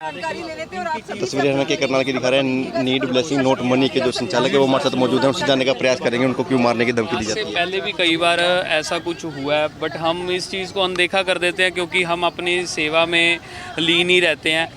जानकारी ले लेते हैं और आप सब तस्वीरें हमें के करनाल की दिखा रहे हैं। नीड ब्लेसिंग नोट मनी के जो संचालक है वो हमारे साथ मौजूद हैं, उनसे जानने का प्रयास करेंगे उनको क्यों मारने की धमकी दी जाती है। पहले भी कई बार ऐसा कुछ हुआ है, बट हम इस चीज़ को अनदेखा कर देते हैं क्योंकि हम अपनी सेवा में लीन ही रहते हैं।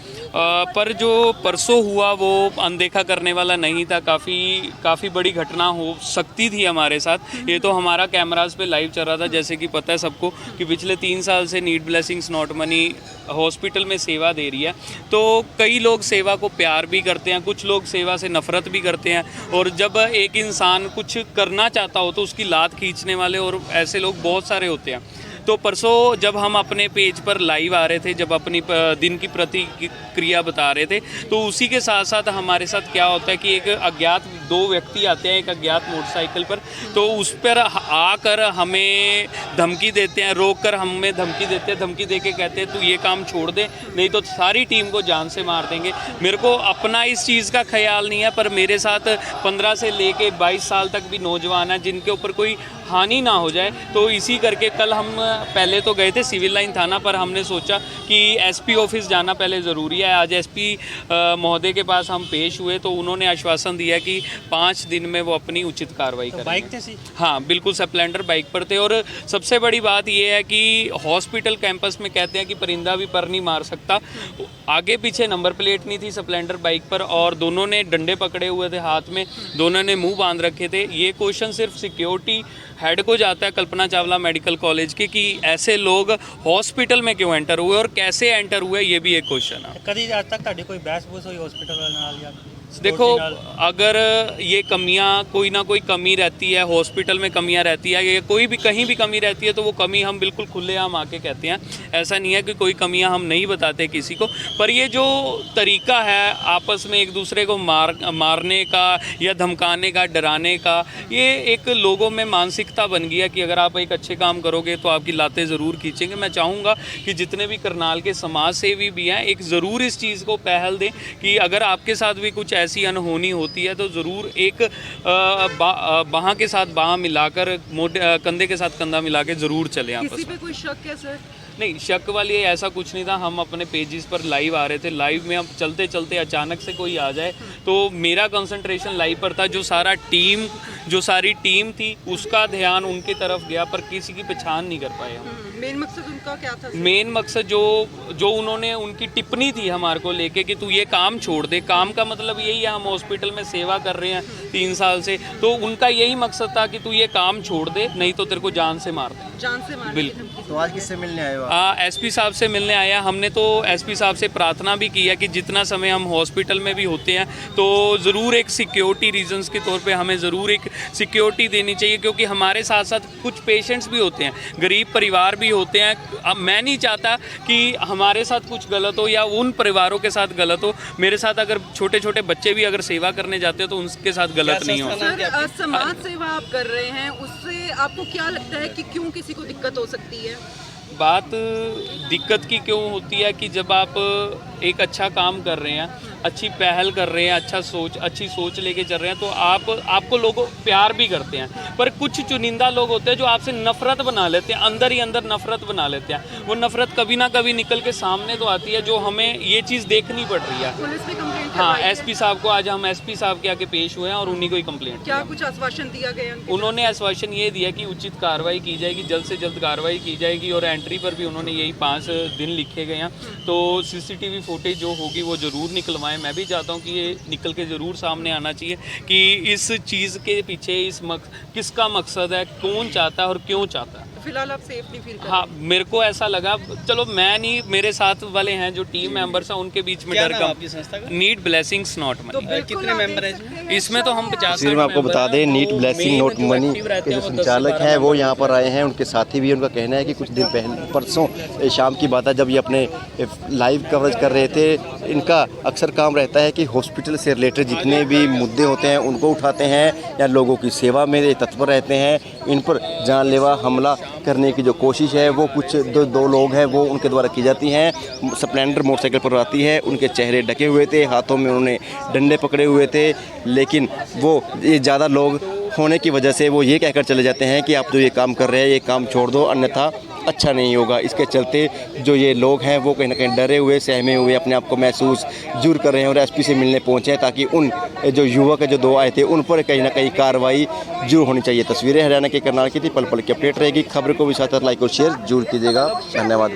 पर जो परसों हुआ वो अनदेखा करने वाला नहीं था। काफ़ी बड़ी घटना हो सकती थी हमारे साथ। ये तो हमारा कैमरास पे लाइव चल रहा था। जैसे कि पता है सबको कि पिछले 3 साल से need blessings not money hospital में सेवा दे रही है। तो कई लोग सेवा को प्यार भी करते हैं, कुछ लोग सेवा से नफ़रत भी करते हैं। और जब एक इंसान कुछ करना चाहता हो तो उसकी लात खींचने वाले और ऐसे लोग बहुत सारे होते हैं। तो परसों जब हम अपने पेज पर लाइव आ रहे थे, जब अपनी दिन की प्रतिक्रिया बता रहे थे, तो उसी के साथ साथ हमारे साथ क्या होता है कि एक अज्ञात 2 व्यक्ति आते हैं एक अज्ञात मोटरसाइकिल पर। तो उस पर आकर हमें धमकी देते हैं, रोक कर हमें धमकी देते हैं। धमकी दे के कहते हैं तू ये काम छोड़ दे, नहीं तो सारी टीम को जान से मार देंगे। मेरे को अपना इस चीज़ का ख्याल नहीं है, पर मेरे साथ 15 से लेके 22 साल तक भी नौजवान हैं जिनके ऊपर कोई हानि ना हो जाए। तो इसी करके कल हम पहले तो गए थे सिविल लाइन थाना पर। हमने सोचा कि एसपी ऑफिस जाना पहले ज़रूरी है। आज एसपी महोदय के पास हम पेश हुए तो उन्होंने आश्वासन दिया कि 5 दिन में वो अपनी उचित कार्रवाई करेंगे। बाइक थे? हाँ बिल्कुल, स्प्लेंडर बाइक पर थे। और सबसे बड़ी बात ये है कि हॉस्पिटल कैंपस में कहते हैं कि परिंदा भी पर नहीं मार सकता। आगे पीछे नंबर प्लेट नहीं थी स्प्लेंडर बाइक पर, और दोनों ने डंडे पकड़े हुए थे हाथ में, दोनों ने मुंह बांध रखे थे। ये क्वेश्चन सिर्फ सिक्योरिटी हेड को जाता है कल्पना चावला मेडिकल कॉलेज के, कि ऐसे लोग हॉस्पिटल में क्यों एंटर हुए और कैसे एंटर हुए, ये भी एक क्वेश्चन है। कभी आज तक ਤੁਹਾਡੀ ਕੋਈ ਬਹਿਸ-ਬੂਸ ਹੋਈ हॉस्पिटल वाले नाल या देखो, अगर ये कमियां, कोई ना कोई कमी रहती है हॉस्पिटल में, कमियां रहती है, ये कोई भी कहीं भी कमी रहती है तो वो कमी हम बिल्कुल खुलेआम आके कहते हैं। ऐसा नहीं है कि कोई कमियां हम नहीं बताते किसी को। पर ये जो तरीका है आपस में एक दूसरे को मारने का या धमकाने का, डराने का, ये एक लोगों में मानसिकता बन गई है कि अगर आप एक अच्छे काम करोगे तो आपकी लातें ज़रूर खींचेंगे। मैं चाहूँगा कि जितने भी करनाल के समाज सेवी भी हैं एक ज़रूर इस चीज़ को पहल दें कि अगर आपके साथ भी कुछ ऐसी अनहोनी होती है तो ज़रूर एक बाहाँ के साथ बाहाँ मिलाकर, कंधे के साथ कंधा मिला के ज़रूर चलें आपस में। किसी पे कोई शक है सर? नहीं, शक वाली ऐसा कुछ नहीं था। हम अपने पेजेस पर लाइव आ रहे थे। लाइव में अब चलते चलते अचानक से कोई आ जाए तो मेरा कंसंट्रेशन लाइव पर था। जो सारी टीम थी उसका ध्यान उनकी तरफ गया, पर किसी की पहचान नहीं कर पाए हम। मेन मकसद उनका क्या था? मेन मकसद जो उन्होंने उनकी टिप्पणी थी हमारे को लेके कि तू ये काम छोड़ दे। काम का मतलब यही है, हम हॉस्पिटल में सेवा कर रहे हैं 3 साल से, तो उनका यही मकसद था कि तू ये काम छोड़ दे, नहीं तो तेरे को जान से मार दे। जान से मार? बिल्कुल। तो आज किससे मिलने आए हो? एसपी साहब से मिलने आया। हमने तो एसपी साहब से प्रार्थना भी की है कि जितना समय हम हॉस्पिटल में भी होते हैं तो ज़रूर एक सिक्योरिटी रीजंस के तौर पे हमें ज़रूर एक सिक्योरिटी देनी चाहिए, क्योंकि हमारे साथ साथ कुछ पेशेंट्स भी होते हैं, गरीब परिवार भी होते हैं। अब मैं नहीं चाहता कि हमारे साथ कुछ गलत हो या उन परिवारों के साथ गलत हो। मेरे साथ अगर छोटे छोटे बच्चे भी अगर सेवा करने जाते हो तो उनके साथ गलत नहीं हो। सर, समाज सेवा आप कर रहे हैं, उससे आपको क्या लगता है कि क्यों किसी को दिक्कत हो सकती है? बात दिक्कत की क्यों होती है कि जब आप एक अच्छा काम कर रहे हैं, अच्छी पहल कर रहे हैं, अच्छी सोच लेके चल रहे हैं, तो आपको लोग प्यार भी करते हैं। पर कुछ चुनिंदा लोग होते हैं जो आपसे नफ़रत बना लेते हैं, अंदर ही अंदर नफ़रत बना लेते हैं। वो नफ़रत कभी ना कभी निकल के सामने तो आती है, जो हमें ये चीज़ देखनी पड़ रही है। पुलिस ने कंप्लेंट? हाँ, एसपी साहब को आज हम एसपी साहब के आगे पेश हुए हैं और उन्हीं को ही कंप्लेंट क्या कुछ आश्वासन दिया गया? उन्होंने आश्वासन ये दिया कि उचित कार्रवाई की जाएगी, जल्द से जल्द कार्रवाई की जाएगी। और एंट्री पर भी उन्होंने यही 5 दिन लिखे गए हैं। तो सीसीटीवी फुटेज जो होगी वो ज़रूर निकलवाएं। मैं भी चाहता हूँ कि ये निकल के ज़रूर सामने आना चाहिए कि इस चीज़ के पीछे किसका मकसद है, कौन चाहता है और क्यों चाहता है। फिलहाल आप सेफ नहीं फील कर रहे? हाँ, मेरे को ऐसा लगा। चलो मैं नहीं, मेरे साथ वाले हैं जो टीम मेंबर्स हैं उनके बीच में डर का। Need blessings not money. कितने मेंबर हैं इसमें? तो हम 50। हम आपको बता दें, नीड ब्लेसिंग नोट मनी के जो संचालक हैं वो यहाँ पर आए हैं, उनके साथी भी। उनका कहना है कि कुछ दिन पहले, परसों शाम की बात है, जब ये अपने लाइव कवरेज कर रहे थे, इनका अक्सर काम रहता है कि हॉस्पिटल से रिलेटेड जितने भी मुद्दे होते हैं उनको उठाते हैं या लोगों की सेवा में तत्पर रहते हैं। इन पर जानलेवा हमला करने की जो कोशिश है वो कुछ दो लोग हैं वो उनके द्वारा की जाती हैं। स्प्लेंडर मोटरसाइकिल पर आती है, उनके चेहरे ढके हुए थे, हाथों में उन्होंने डंडे पकड़े हुए थे, लेकिन वो ये ज़्यादा लोग होने की वजह से वो ये कहकर चले जाते हैं कि आप जो ये काम कर रहे हैं ये काम छोड़ दो, अन्यथा अच्छा नहीं होगा। इसके चलते जो ये लोग हैं वो कहीं ना कहीं डरे हुए, सहमे हुए अपने आप को महसूस जरूर कर रहे हैं और एसपी से मिलने पहुंचे हैं ताकि उन जो युवक जो 2 आए थे उन पर कहीं ना कहीं कार्रवाई जरूर होनी चाहिए। तस्वीरें हरियाणा के करनाल की थी। पल पल की अपडेट रहेगी। खबर को भी साथ साथ लाइक और शेयर जरूर कीजिएगा। धन्यवाद।